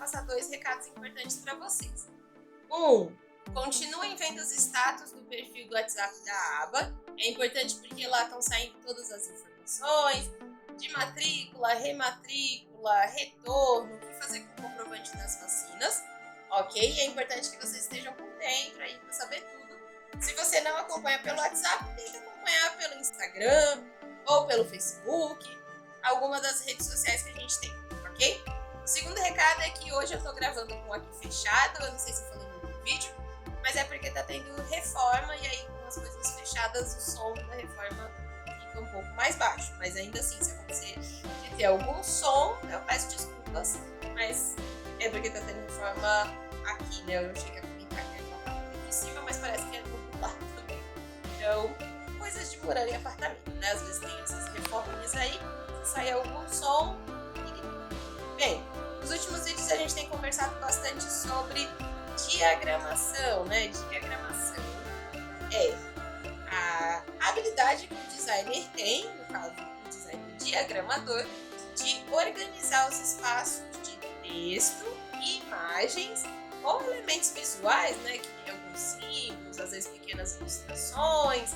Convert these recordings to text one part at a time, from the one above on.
passar 2 recados importantes para vocês. 1. Continuem vendo os status do perfil do WhatsApp da aba. É importante porque lá estão saindo todas as informações de matrícula, rematrícula, retorno, o que fazer com o comprovante das vacinas, ok? É importante que vocês estejam por dentro aí para saber tudo. Se você não acompanha pelo WhatsApp, tenta acompanhar pelo Instagram ou pelo Facebook, alguma das redes sociais que a gente tem, ok? O segundo recado é que hoje eu tô gravando com aqui fechado, eu não sei se eu falei no vídeo, mas é porque tá tendo reforma e aí com as coisas fechadas o som da reforma fica um pouco mais baixo. Mas ainda assim, se acontecer de ter algum som, eu peço desculpas, mas é porque tá tendo reforma aqui, né? Eu cheguei a comentar que a reforma tá aqui de cima, mas parece que é do lado também. Então, coisas de morar em apartamento, né? Às vezes tem essas reforminhas aí, se sair algum som. Bem, nos últimos vídeos a gente tem conversado bastante sobre diagramação, né? Diagramação é a habilidade que o designer tem, no caso o designer diagramador, de organizar os espaços de texto, imagens ou elementos visuais, né? Que tem alguns símbolos, às vezes pequenas ilustrações,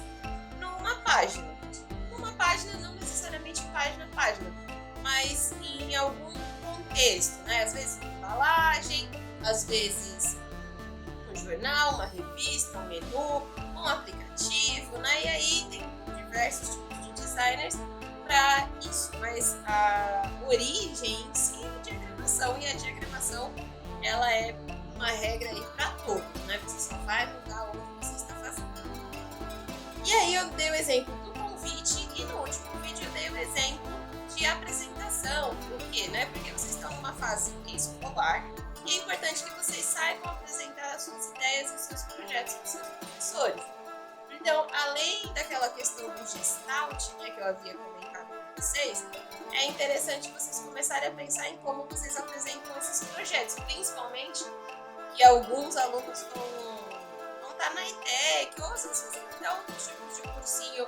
numa página. Numa página, não necessariamente página a página, mas em algum contexto, né? Às vezes uma embalagem, às vezes um jornal, uma revista, um menu, um aplicativo, né? E aí tem diversos tipos de designers para isso, mas a origem em si é a diagramação, e a diagramação ela é uma regra aí para todos, né? Você só vai mudar o que você está fazendo. E aí eu dei o exemplo do convite e no último vídeo eu dei o exemplo de apresentação. Por quê, né? Porque vocês estão numa fase escolar e é importante que vocês saibam apresentar as suas ideias e os seus projetos para os seus professores. Então, além daquela questão do gestalt, né, que eu havia comentado com vocês, é interessante vocês começarem a pensar em como vocês apresentam esses projetos, principalmente que alguns alunos vão estar na ETEC, ou às vezes fazendo até outros tipos de cursinho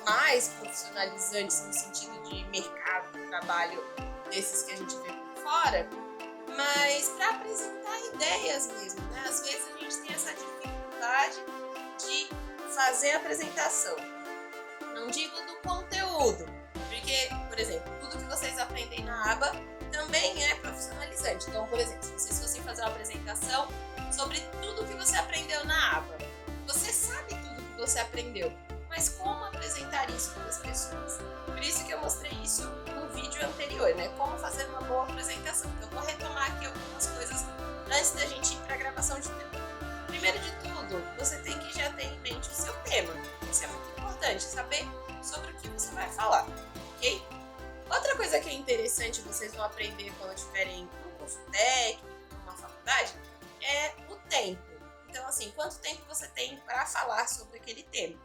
mais profissionalizantes no sentido de mercado de trabalho desses que a gente vê por fora, mas para apresentar ideias mesmo, né? Às vezes a gente tem essa dificuldade de fazer a apresentação. Não digo do conteúdo, porque, por exemplo, tudo que vocês aprendem na aba também é profissionalizante. Então, por exemplo, se vocês fossem fazer uma apresentação sobre tudo que você aprendeu na aba, você sabe tudo que você aprendeu, mas como apresentar isso para as pessoas? Por isso que eu mostrei isso no vídeo anterior, né? Como fazer uma boa apresentação. Então, eu vou retomar aqui algumas coisas antes da gente ir para a gravação de tema. Primeiro de tudo, você tem que já ter em mente o seu tema. Isso é muito importante, saber sobre o que você vai falar, ok? Outra coisa que é interessante vocês vão aprender quando estiverem no curso técnico, numa faculdade, é o tempo. Então, assim, quanto tempo você tem para falar sobre aquele tema?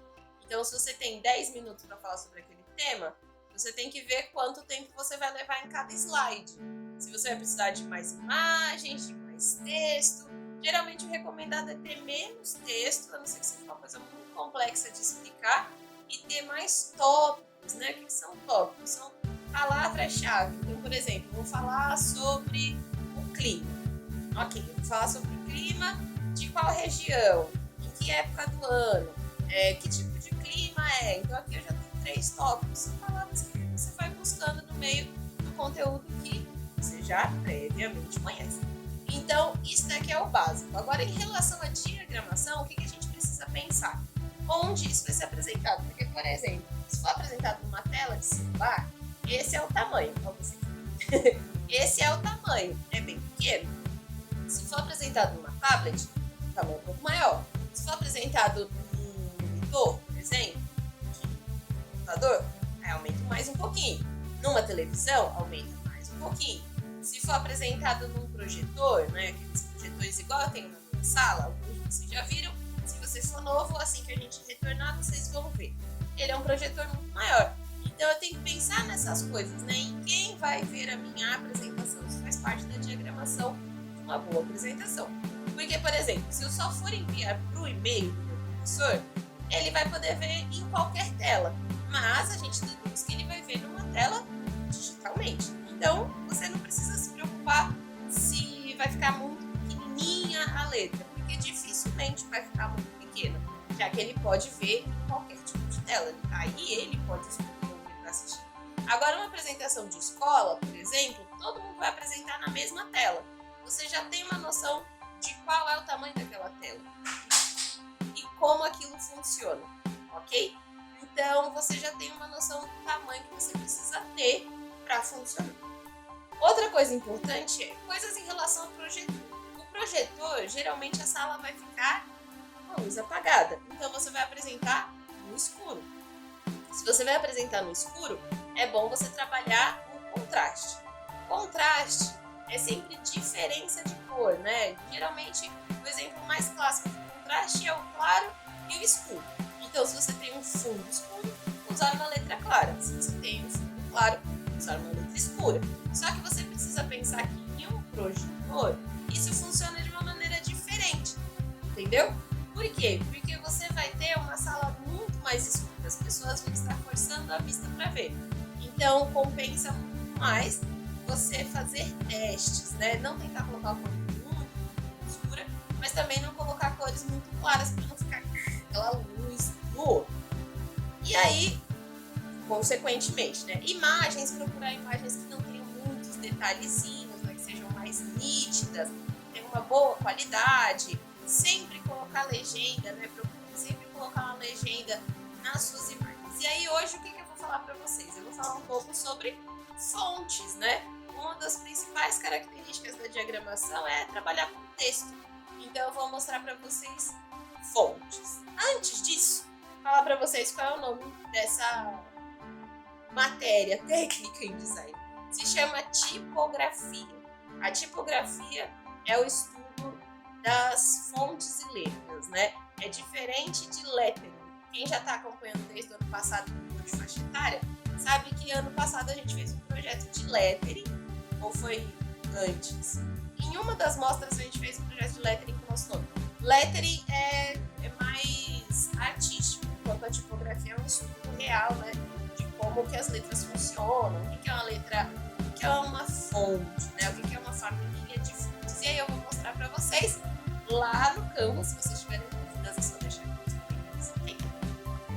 Então, se você tem 10 minutos para falar sobre aquele tema, você tem que ver quanto tempo você vai levar em cada slide. Se você vai precisar de mais imagens, de mais texto. Geralmente, o recomendado é ter menos texto, a não ser que seja uma coisa muito complexa de explicar, e ter mais tópicos, né? O que são tópicos? São palavras-chave. Então, por exemplo, vou falar sobre o clima. Ok, eu vou falar sobre o clima de qual região, em que época do ano, que tipo de clima é. Então, aqui eu já tenho 3 tópicos. São palavras que você vai buscando no meio do conteúdo que você já previamente conhece. Então, isso daqui é o básico. Agora, em relação à diagramação, o que a gente precisa pensar? Onde isso vai ser apresentado? Porque, por exemplo, se for apresentado numa tela de celular, esse é o tamanho. Esse é o tamanho, é bem pequeno. Se for apresentado numa tablet, o tamanho é um pouco maior. Se for apresentado num monitor, por exemplo, de computador, aí aumenta mais um pouquinho. Numa televisão, aumenta mais um pouquinho. Se for apresentado num projetor, né, aqueles projetores igual eu tenho na minha sala, alguns vocês já viram. Se você for novo, assim que a gente retornar, vocês vão ver. Ele é um projetor muito maior. Então eu tenho que pensar nessas coisas, né? Em quem vai ver a minha apresentação. Isso faz parte da diagramação de uma boa apresentação. Porque, por exemplo, se eu só for enviar para o e-mail do meu professor, ele vai poder ver em qualquer tela. Mas a gente deduz que ele vai ver numa tela digitalmente. Então, você não precisa se preocupar vai ficar muito pequenininha a letra, porque dificilmente vai ficar muito pequena, já que ele pode ver qualquer tipo de tela. Ele tá aí, ele pode escolher para assistir. Agora, uma apresentação de escola, por exemplo, todo mundo vai apresentar na mesma tela. Você já tem uma noção de qual é o tamanho daquela tela e como aquilo funciona, ok? Então, você já tem uma noção do tamanho que você precisa ter para funcionar. Outra coisa importante é coisas em relação ao projetor. O projetor, geralmente a sala vai ficar com a luz apagada. Então, você vai apresentar no escuro. Se você vai apresentar no escuro, é bom você trabalhar o contraste. Contraste é sempre diferença de cor, né? Geralmente, o exemplo mais clássico de contraste é o claro e o escuro. Então, se você tem um fundo escuro, usar uma letra clara. Se você tem um fundo claro, usar uma letra escura. Só que você precisa pensar que em um projetor, isso funciona de uma maneira diferente. Entendeu? Por quê? Porque você vai ter uma sala muito mais escura. As pessoas vão estar forçando a vista para ver. Então, compensa muito mais você fazer testes, né? Não tentar colocar uma cor muito escura, mas também não colocar cores muito claras para não ficar aquela luz no olho. E aí, consequentemente, né? Imagens, procurar imagens que não tenham muitos detalhezinhos, né? Que sejam mais nítidas, tenham uma boa qualidade. Sempre colocar legenda, né? Procure sempre colocar uma legenda nas suas imagens. E aí, hoje, o que eu vou falar para vocês? Eu vou falar um pouco sobre fontes, né? Uma das principais características da diagramação é trabalhar com texto. Então, eu vou mostrar para vocês fontes. Antes disso, falar para vocês qual é o nome dessa matéria técnica em design. Se chama tipografia. A tipografia é o estudo das fontes e letras, né? É diferente de lettering. Quem já está acompanhando desde o ano passado no de faixa etária, sabe que ano passado a gente fez um projeto de lettering, ou foi antes? Em uma das mostras a gente fez um projeto de lettering com o nosso nome. Lettering é mais artístico, enquanto a tipografia é um estudo real, né? De como que as letras funcionam, o que é uma letra, o que é uma fonte, né? O que é uma família de fontes. E aí eu vou mostrar para vocês lá no Canva. Se vocês tiverem dúvidas, é só deixar aqui nos comentários, ok?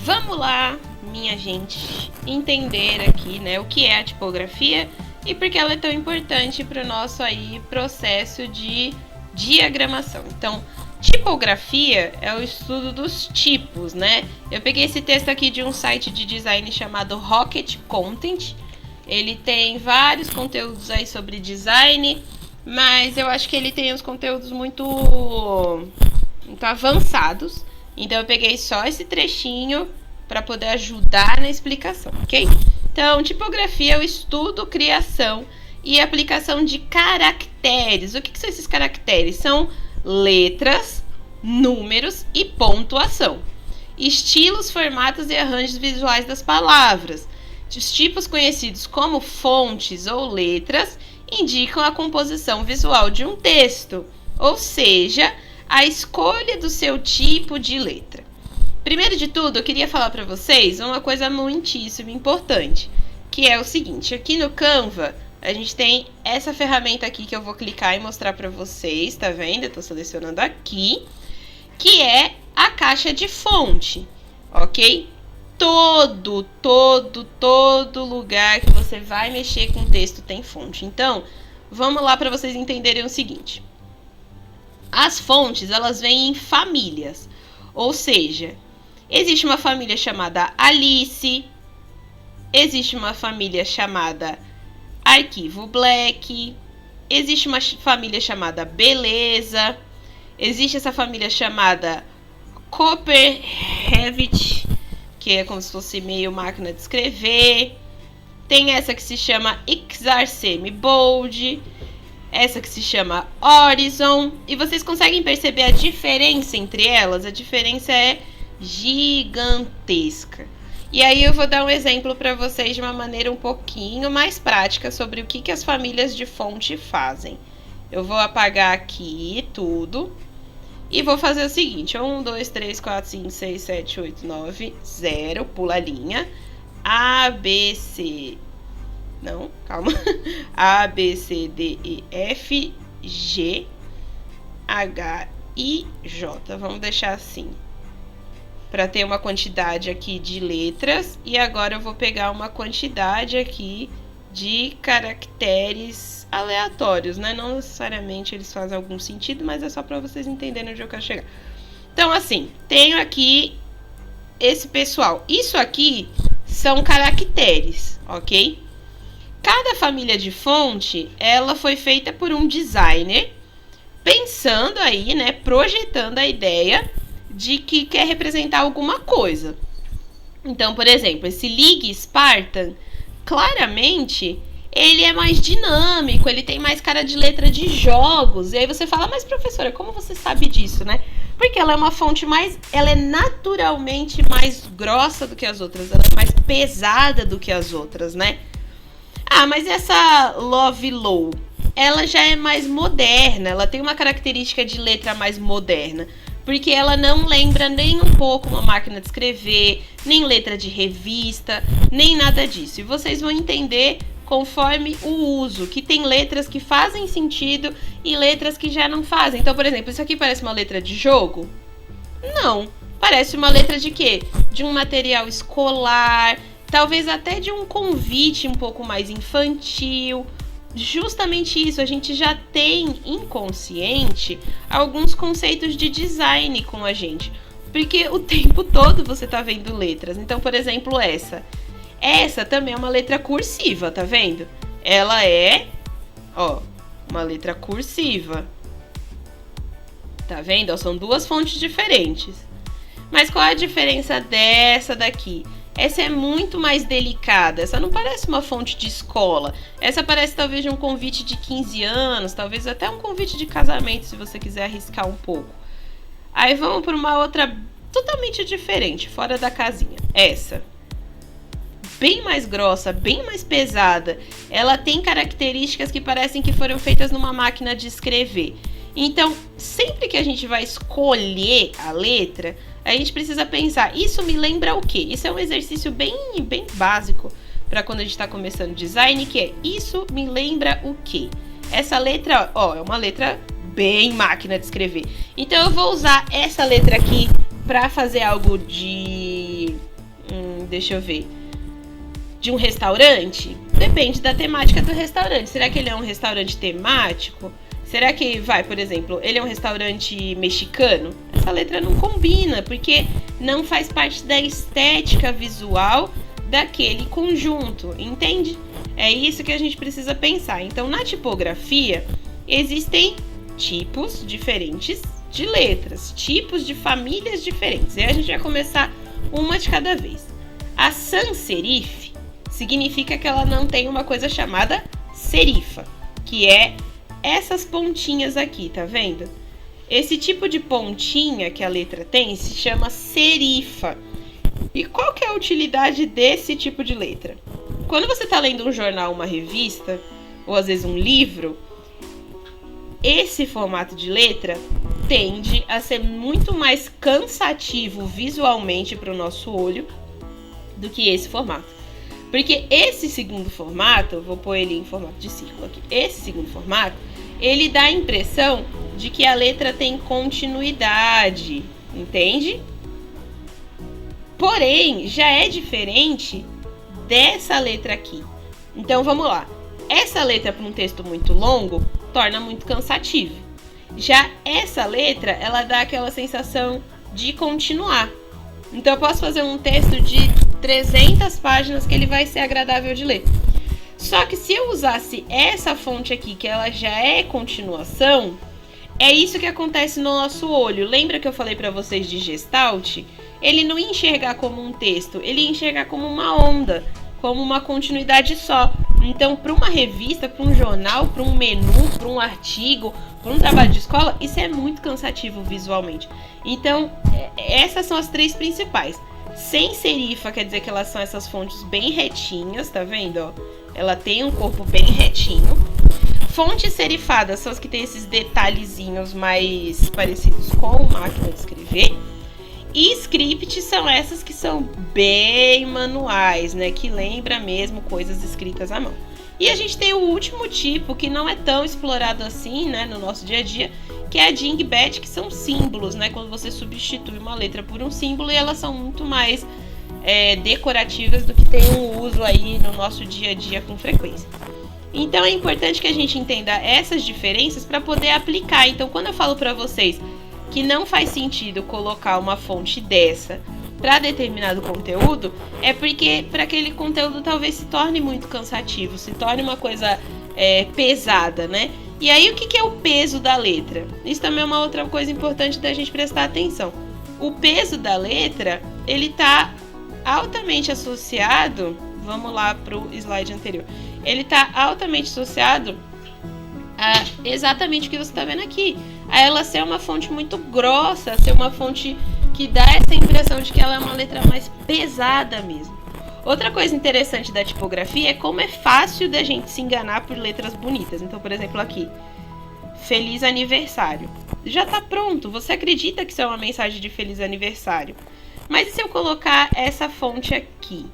Vamos lá, minha gente, entender aqui, né, o que é a tipografia e por que ela é tão importante para o nosso aí processo de diagramação. Então, tipografia é o estudo dos tipos, né? Eu peguei esse texto aqui de um site de design chamado Rocket Content. Ele tem vários conteúdos aí sobre design, mas eu acho que ele tem uns conteúdos muito avançados. Então eu peguei só esse trechinho para poder ajudar na explicação, ok? Então, tipografia é o estudo, criação e aplicação de caracteres. O que são esses caracteres? São letras, números e pontuação. Estilos, formatos e arranjos visuais das palavras. Os tipos conhecidos como fontes ou letras indicam a composição visual de um texto, ou seja, a escolha do seu tipo de letra. Primeiro de tudo, eu queria falar para vocês uma coisa muitíssimo importante, que é o seguinte: aqui no Canva, a gente tem essa ferramenta aqui que eu vou clicar e mostrar para vocês, tá vendo? Eu tô selecionando aqui, que é a caixa de fonte, ok? Todo lugar que você vai mexer com texto tem fonte. Então, vamos lá para vocês entenderem o seguinte. As fontes, elas vêm em famílias. Ou seja, existe uma família chamada Alice, existe uma família chamada Arquivo Black, existe uma família chamada Beleza, existe essa família chamada Copperhead, que é como se fosse meio máquina de escrever. Tem essa que se chama Xarsemi Bold, essa que se chama Horizon. E vocês conseguem perceber a diferença entre elas? A diferença é gigantesca. E aí eu vou dar um exemplo para vocês de uma maneira um pouquinho mais prática sobre o que as famílias de fonte fazem. Eu vou apagar aqui tudo e vou fazer o seguinte: 1, 2, 3, 4, 5, 6, 7, 8, 9, 0, pula a linha. A, B, C... Não, calma. A, B, C, D, E, F, G, H, I, J. Vamos deixar assim, para ter uma quantidade aqui de letras. E agora eu vou pegar uma quantidade aqui de caracteres aleatórios, né? Não necessariamente eles fazem algum sentido, mas é só para vocês entenderem onde eu quero chegar. Então, assim, tenho aqui esse pessoal. Isso aqui são caracteres, ok? Cada família de fonte, ela foi feita por um designer, pensando aí, né? Projetando a ideia de que quer representar alguma coisa. Então, por exemplo, esse League Spartan, claramente, ele é mais dinâmico, ele tem mais cara de letra de jogos. E aí você fala, mas professora, como você sabe disso, né? Porque ela é uma fonte ela é naturalmente mais grossa do que as outras, ela é mais pesada do que as outras, né? Ah, mas essa Love Low, ela já é mais moderna, ela tem uma característica de letra mais moderna. Porque ela não lembra nem um pouco uma máquina de escrever, nem letra de revista, nem nada disso. E vocês vão entender conforme o uso, que tem letras que fazem sentido e letras que já não fazem. Então, por exemplo, isso aqui parece uma letra de jogo? Não. Parece uma letra de quê? De um material escolar, talvez até de um convite um pouco mais infantil. Justamente isso, a gente já tem inconsciente alguns conceitos de design com a gente, porque o tempo todo você tá vendo letras. Então, por exemplo, essa também é uma letra cursiva, tá vendo? Ela é, ó, uma letra cursiva, tá vendo? Ó, são duas fontes diferentes. Mas qual é a diferença dessa daqui? Essa é muito mais delicada, essa não parece uma fonte de escola. Essa parece talvez de um convite de 15 anos, talvez até um convite de casamento, se você quiser arriscar um pouco. Aí vamos para uma outra totalmente diferente, fora da casinha. Essa, bem mais grossa, bem mais pesada. Ela tem características que parecem que foram feitas numa máquina de escrever. Então, sempre que a gente vai escolher a letra, a gente precisa pensar, isso me lembra o quê? Isso é um exercício bem básico para quando a gente está começando design, que é, isso me lembra o quê? Essa letra, ó, é uma letra bem máquina de escrever. Então eu vou usar essa letra aqui para fazer algo de... deixa eu ver. De um restaurante? Depende da temática do restaurante. Será que ele é um restaurante temático? Será que, por exemplo, ele é um restaurante mexicano? Essa letra não combina, porque não faz parte da estética visual daquele conjunto, entende? É isso que a gente precisa pensar. Então, na tipografia, existem tipos diferentes de letras, tipos de famílias diferentes. E aí a gente vai começar uma de cada vez. A sans serif significa que ela não tem uma coisa chamada serifa, que é essas pontinhas aqui, tá vendo? Esse tipo de pontinha que a letra tem se chama serifa. E qual que é a utilidade desse tipo de letra? Quando você está lendo um jornal, uma revista, ou às vezes um livro, esse formato de letra tende a ser muito mais cansativo visualmente para o nosso olho do que esse formato. Porque esse segundo formato, vou pôr ele em formato de círculo aqui, esse segundo formato, ele dá a impressão de que a letra tem continuidade, entende? Porém, já é diferente dessa letra aqui. Então, vamos lá. Essa letra para um texto muito longo torna muito cansativo. Já essa letra, ela dá aquela sensação de continuar. Então, eu posso fazer um texto de 300 páginas que ele vai ser agradável de ler. Só que se eu usasse essa fonte aqui, que ela já é continuação, é isso que acontece no nosso olho. Lembra que eu falei para vocês de Gestalt? Ele não ia enxergar como um texto, ele ia enxergar como uma onda, como uma continuidade só. Então, para uma revista, para um jornal, para um menu, para um artigo, para um trabalho de escola, isso é muito cansativo visualmente. Então, essas são as três principais. Sem serifa quer dizer que elas são essas fontes bem retinhas, tá vendo? Ó? Ela tem um corpo bem retinho. Fontes serifadas são as que tem esses detalhezinhos mais parecidos com máquina de escrever. E script são essas que são bem manuais, né? Que lembra mesmo coisas escritas à mão. E a gente tem o último tipo, que não é tão explorado assim, né, no nosso dia a dia, que é a dingbat, que são símbolos, né, quando você substitui uma letra por um símbolo, e elas são muito mais decorativas do que tem um uso aí no nosso dia a dia com frequência. Então é importante que a gente entenda essas diferenças para poder aplicar. Então, quando eu falo para vocês que não faz sentido colocar uma fonte dessa para determinado conteúdo, é porque para aquele conteúdo talvez se torne muito cansativo, se torne uma coisa pesada, né? E aí, o que é o peso da letra? Isso também é uma outra coisa importante da gente prestar atenção. O peso da letra, ele está altamente associado, vamos lá para o slide anterior, ele está altamente associado a exatamente o que você está vendo aqui, a ela ser uma fonte muito grossa, ser uma fonte que dá essa impressão de que ela é uma letra mais pesada mesmo. Outra coisa interessante da tipografia é como é fácil da gente se enganar por letras bonitas. Então, por exemplo, aqui, feliz aniversário. Já está pronto, você acredita que isso é uma mensagem de feliz aniversário. Mas e se eu colocar essa fonte aqui?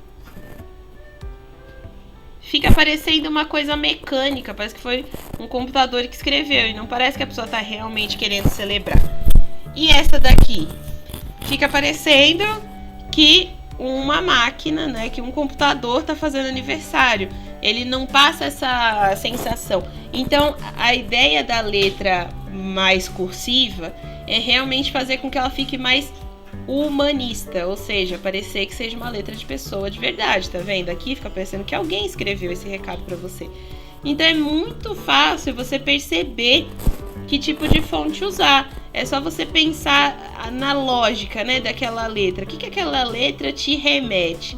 Fica parecendo uma coisa mecânica, parece que foi um computador que escreveu, e não parece que a pessoa está realmente querendo celebrar. E essa daqui? Fica parecendo que uma máquina, né, que um computador está fazendo aniversário. Ele não passa essa sensação. Então, a ideia da letra mais cursiva é realmente fazer com que ela fique mais humanista, ou seja, parecer que seja uma letra de pessoa de verdade, tá vendo? Aqui fica parecendo que alguém escreveu esse recado para você. Então é muito fácil você perceber que tipo de fonte usar. É só você pensar na lógica, né, daquela letra. O que aquela letra te remete?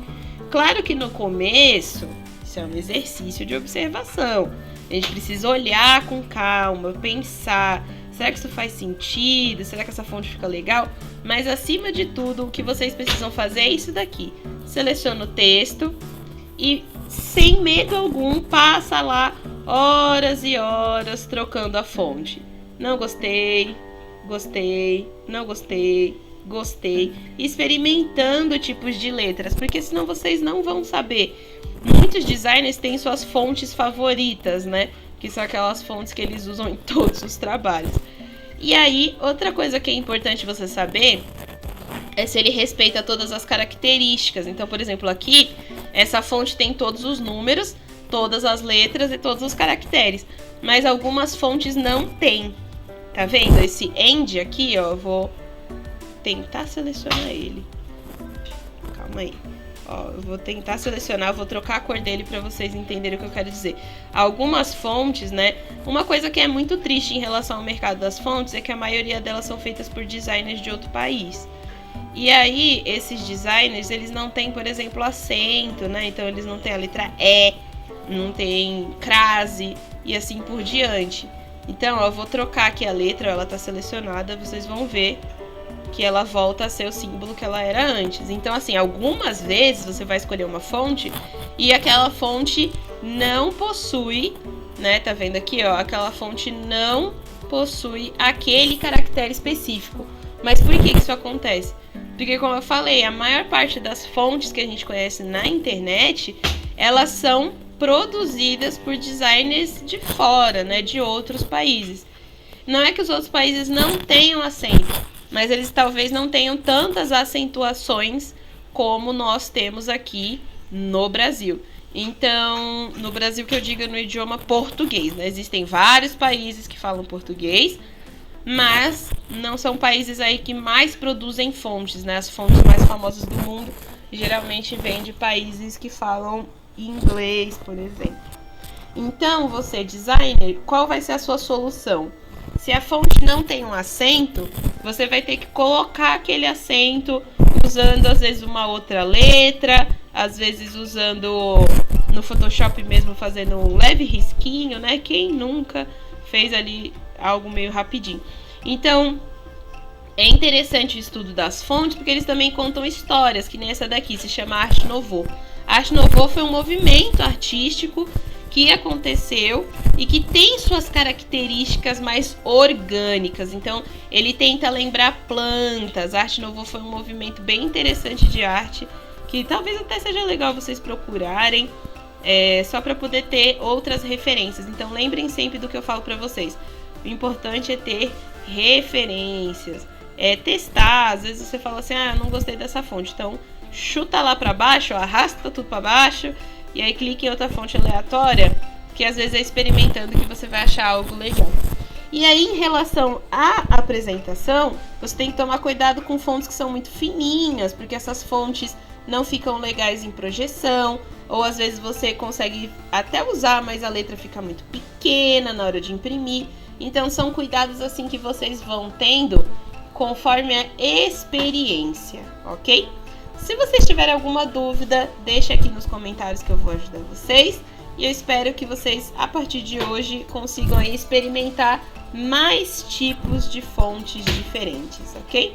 Claro que no começo, isso é um exercício de observação. A gente precisa olhar com calma, pensar. Será que isso faz sentido? Será que essa fonte fica legal? Mas acima de tudo, o que vocês precisam fazer é isso daqui. Seleciona o texto e, sem medo algum, passa lá horas e horas trocando a fonte. Não gostei, gostei, não gostei, gostei. Experimentando tipos de letras, porque senão vocês não vão saber. Muitos designers têm suas fontes favoritas, né? Que são aquelas fontes que eles usam em todos os trabalhos. E aí, outra coisa que é importante você saber é se ele respeita todas as características. Então, por exemplo, aqui, essa fonte tem todos os números, todas as letras e todos os caracteres. Mas algumas fontes não têm. Tá vendo? Esse end aqui, ó, eu vou tentar selecionar ele. Calma aí. Ó, eu vou tentar selecionar, eu vou trocar a cor dele para vocês entenderem o que eu quero dizer. Algumas fontes, né? Uma coisa que é muito triste em relação ao mercado das fontes é que a maioria delas são feitas por designers de outro país. E aí, esses designers, eles não têm, por exemplo, acento, né? Então, eles não têm a letra E, não tem crase e assim por diante. Então, ó, eu vou trocar aqui a letra, ela tá selecionada, vocês vão ver que ela volta a ser o símbolo que ela era antes. Então, assim, algumas vezes você vai escolher uma fonte e aquela fonte não possui, né? Tá vendo aqui, ó? Aquela fonte não possui aquele caractere específico. Mas por que isso acontece? Porque, como eu falei, a maior parte das fontes que a gente conhece na internet, elas são produzidas por designers de fora, né? De outros países. Não é que os outros países não tenham acento, mas eles talvez não tenham tantas acentuações como nós temos aqui no Brasil. Então, no Brasil que eu digo no idioma português, né? Existem vários países que falam português, mas não são países aí que mais produzem fontes, né? As fontes mais famosas do mundo geralmente vêm de países que falam inglês, por exemplo. Então, você, designer, qual vai ser a sua solução? Se a fonte não tem um acento, você vai ter que colocar aquele acento usando, às vezes, uma outra letra, às vezes usando no Photoshop mesmo, fazendo um leve risquinho, né? Quem nunca fez ali algo meio rapidinho? Então, é interessante o estudo das fontes, porque eles também contam histórias, que nem essa daqui, se chama Arte Nouveau. A Arte Nouveau foi um movimento artístico que aconteceu e que tem suas características mais orgânicas. Então, ele tenta lembrar plantas. A Arte Nouveau foi um movimento bem interessante de arte, que talvez até seja legal vocês procurarem. só para poder ter outras referências. Então lembrem sempre do que eu falo para vocês. O importante é ter referências, testar. Às vezes você fala assim, eu não gostei dessa fonte, então chuta lá para baixo, arrasta tudo para baixo e aí clique em outra fonte aleatória, que às vezes é experimentando que você vai achar algo legal. E aí, em relação à apresentação, você tem que tomar cuidado com fontes que são muito fininhas, porque essas fontes não ficam legais em projeção, ou às vezes você consegue até usar, mas a letra fica muito pequena na hora de imprimir. Então, são cuidados assim que vocês vão tendo conforme a experiência, ok? Se vocês tiverem alguma dúvida, deixa aqui nos comentários que eu vou ajudar vocês. E eu espero que vocês, a partir de hoje, consigam aí experimentar mais tipos de fontes diferentes, ok?